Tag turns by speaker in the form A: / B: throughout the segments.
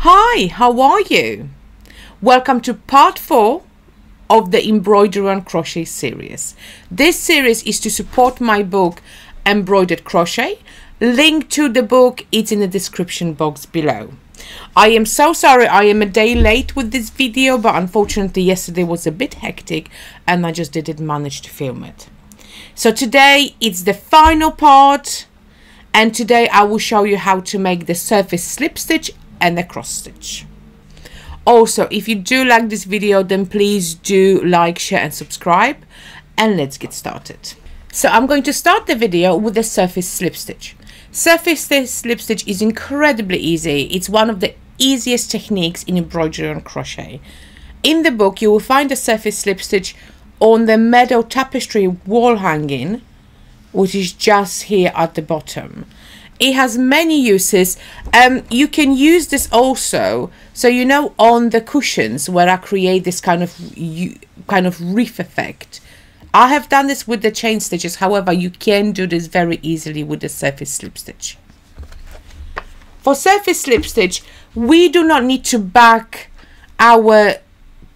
A: Hi, how are you? Welcome to part 4 of the Embroidery and Crochet series. This series is to support my book Embroidered Crochet. Link to the book is in the description box below. I am so sorry I am a day late with this video, but unfortunately yesterday was a bit hectic and I just didn't manage to film it. So today it's the final part, and today I will show you how to make the surface slip stitch and the cross stitch. Also, if you do like this video, then please do like, share and subscribe, and let's get started. So I'm going to start the video with the surface slip stitch. Surface slip stitch is incredibly easy. It's one of the easiest techniques in embroidery and crochet. In the book you will find a surface slip stitch on the meadow tapestry wall hanging, which is just here at the bottom. It has many uses. You can use this also, so you know, on the cushions where I create this kind of reef effect. I have done this with the chain stitches, however you can do this very easily with the surface slip stitch. For surface slip stitch, we do not need to back our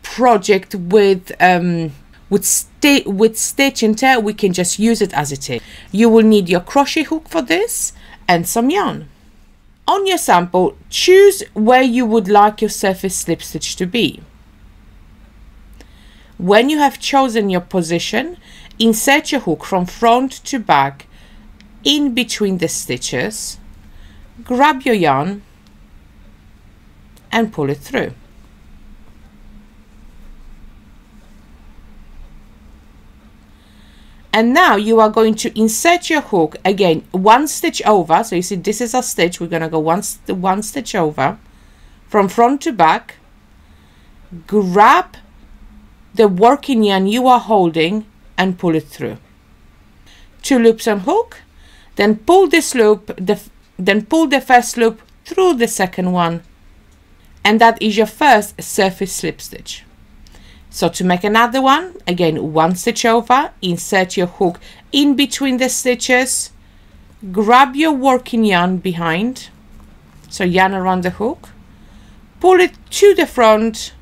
A: project with stitch and tear. We can just use it as it is. You will need your crochet hook for this and some yarn. On your sample, choose where you would like your surface slip stitch to be. When you have chosen your position, insert your hook from front to back in between the stitches, grab your yarn and pull it through. And now you are going to insert your hook again one stitch over. So you see this is a stitch, we're going to go one stitch over from front to back, grab the working yarn you are holding and pull it through. 2 loops on hook, then pull this loop, then pull the first loop through the second one, and that is your first surface slip stitch. So to make another one, again one stitch over, insert your hook in between the stitches, grab your working yarn behind, so yarn around the hook, pull it to the front,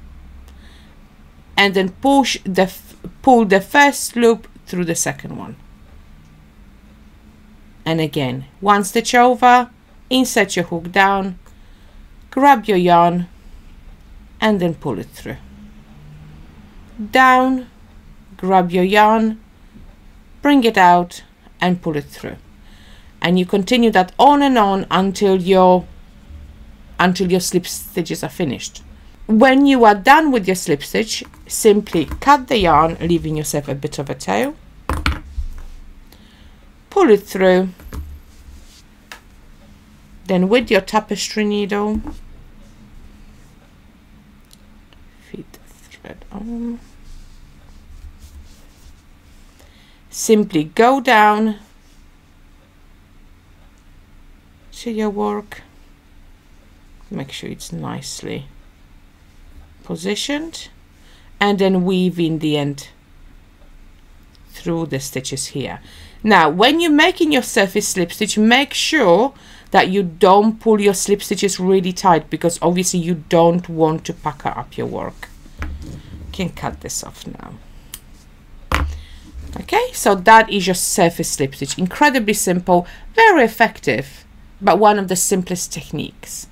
A: and then pull the first loop through the second one. And again, one stitch over, insert your hook down, grab your yarn, and then pull it through. Down, grab your yarn, bring it out and pull it through. And you continue that on and on until your slip stitches are finished. When you are done with your slip stitch, simply cut the yarn, leaving yourself a bit of a tail, pull it through, then with your tapestry needle, feed the thread on, simply go down to your work, make sure it's nicely positioned, and then weave in the end through the stitches here. Now when you're making your surface slip stitch, make sure that you don't pull your slip stitches really tight, because obviously you don't want to pucker up your work. You can cut this off now. Okay, so that is your surface slip stitch. Incredibly simple, very effective, but one of the simplest techniques.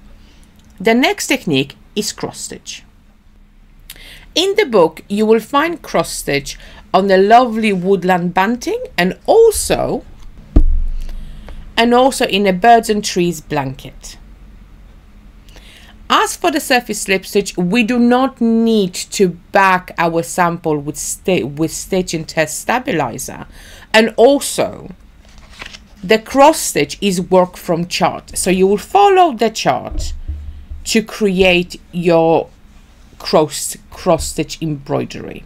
A: The next technique is cross stitch. In the book you will find cross stitch on the lovely woodland bunting, and also in a birds and trees blanket. As for the surface slip stitch, we do not need to back our sample with stitch and test stabilizer, and also the cross stitch is work from chart, so you will follow the chart to create your cross stitch embroidery.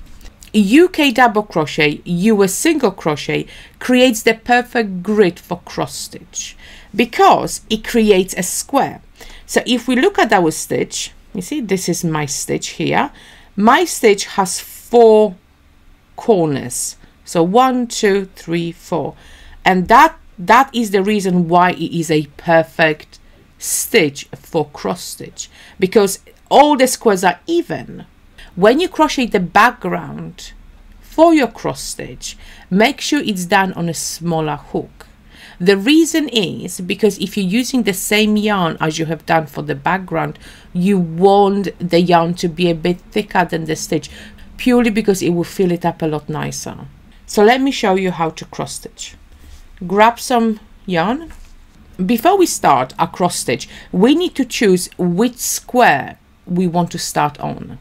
A: UK double crochet, US single crochet creates the perfect grid for cross stitch because it creates a square. So if we look at our stitch, you see this is my stitch here. My stitch has 4 corners, so 1, 2, 3, 4, and that is the reason why it is a perfect stitch for cross stitch because all the squares are even. When you crochet the background for your cross stitch, make sure it's done on a smaller hook. The reason is because if you're using the same yarn as you have done for the background, you want the yarn to be a bit thicker than the stitch, purely because it will fill it up a lot nicer. So let me show you how to cross stitch. Grab some yarn. Before we start our cross stitch, we need to choose which square we want to start on.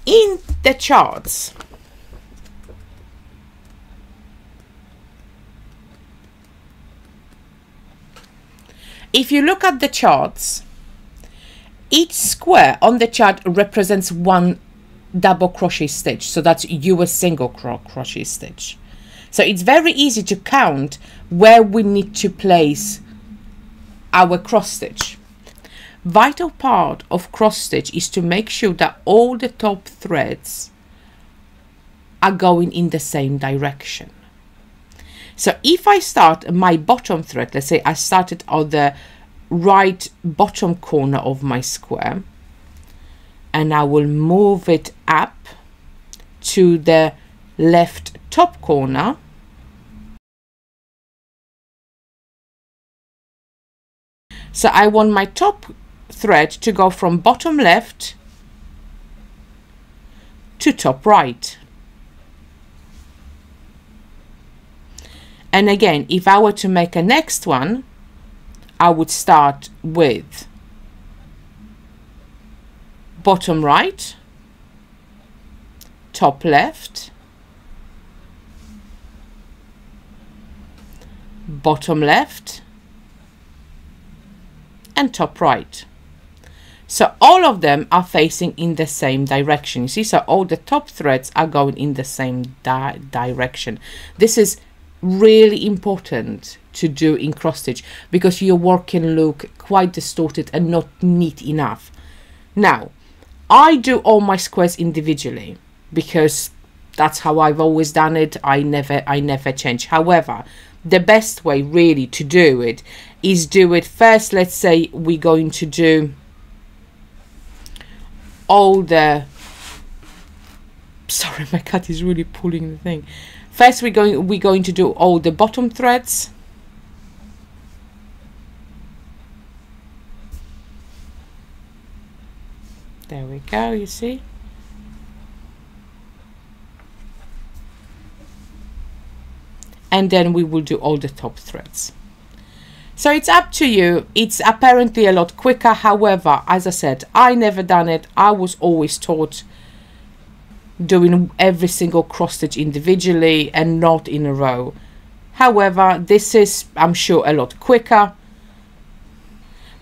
A: In the charts, if you look at the charts, each square on the chart represents one double crochet stitch, so that's your single crochet stitch. So it's very easy to count where we need to place our cross stitch. Vital part of cross stitch is to make sure that all the top threads are going in the same direction. So if I start my bottom thread, let's say I started on the right bottom corner of my square, and I will move it up to the left top corner, so I want my top thread to go from bottom left to top right. And again, if I were to make a next one, I would start with bottom right, top left, bottom left, and top right. So all of them are facing in the same direction. You see, so all the top threads are going in the same direction. This is really important to do in cross stitch because your work can look quite distorted and not neat enough. Now, I do all my squares individually because that's how I've always done it. I never change. However, the best way really to do it is do it first. Let's say we're going to do all the, sorry, my cat is really pulling the thing. First we're going to do all the bottom threads. There we go, you see. And then we will do all the top threads. So it's up to you. It's apparently a lot quicker. However, as I said, I never done it. I was always taught doing every single cross stitch individually and not in a row. However, this is, I'm sure, a lot quicker.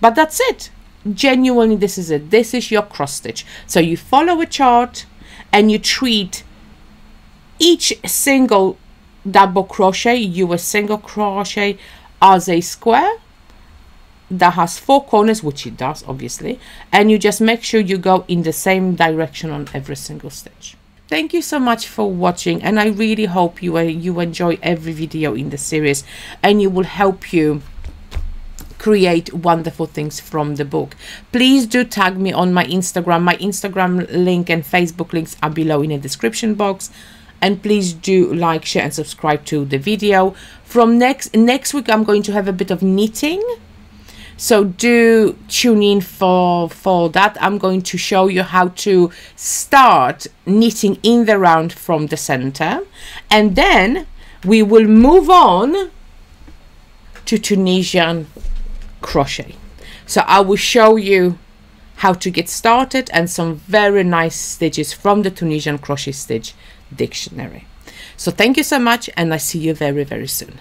A: But that's it. Genuinely, this is it. This is your cross stitch. So you follow a chart and you treat each single double crochet, your single crochet, as a square that has 4 corners, which it does obviously, and you just make sure you go in the same direction on every single stitch. Thank you so much for watching, and I really hope you enjoy every video in the series and you will help you create wonderful things from the book. Please do tag me on my Instagram. My Instagram link and Facebook links are below in the description box. And please do like, share and subscribe to the video. From next week I'm going to have a bit of knitting, so do tune in for that. I'm going to show you how to start knitting in the round from the center, and then we will move on to Tunisian crochet. So I will show you how to get started and some very nice stitches from the Tunisian crochet stitch dictionary. So thank you so much, and I see you very, very soon.